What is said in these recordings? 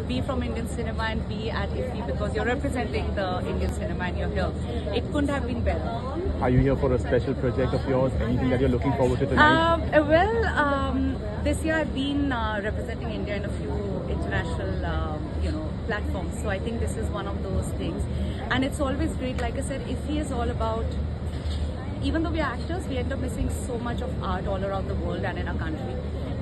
be from Indian cinema and be at IFFI because you're representing the Indian cinema and you're here. It couldn't have been better. Are you here for a special project of yours? Anything that you're looking forward to tonight? This year I've been representing India in a few international, platforms. So I think this is one of those things. And it's always great. Like I said, IFFI is all about, even though we are actors, we end up missing so much of art all around the world and in our country.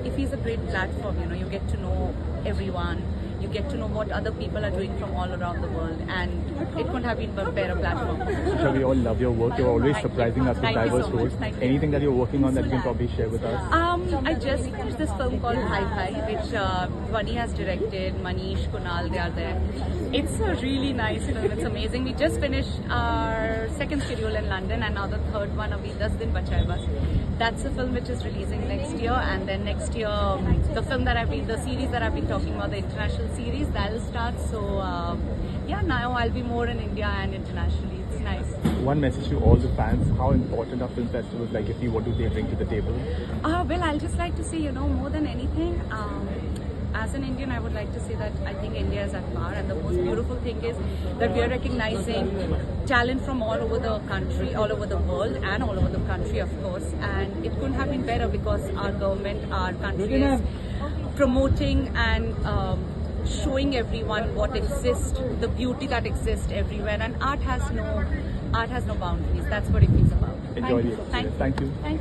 IFFI is a great platform, you get to know everyone, you get to know what other people are doing from all around the world, and it couldn't have been a better platform. Sure, we all love your work. You're always surprising us with Thank you diverse so much. roles. Thank you. Anything that you're working on that you can probably share with us? I just finished this film called Hi Hi, which Dhwani has directed, Manish, Kunal, they are there. It's a really nice film, it's amazing. We just finished our second schedule in London and now the third one, Abhi 10 Din Bacha Hai Bas. That's a film which is releasing next year, and then next year the series that I've been talking about, the international series, that'll start. So now I'll be more in India and internationally. It's nice. One message to all the fans: how important are film festivals like IFFI? What do they bring to the table? I'll just like to say, more than anything, as an Indian, I would like to say that I think India is at par, and the most beautiful thing is that we are recognizing talent from all over the country, all over the world, and all over the country, of course. And it couldn't have been better because our government, our country is promoting and showing everyone what exists, the beauty that exists everywhere. And art has no boundaries. That's what it is about. Enjoy the experience. Thank you.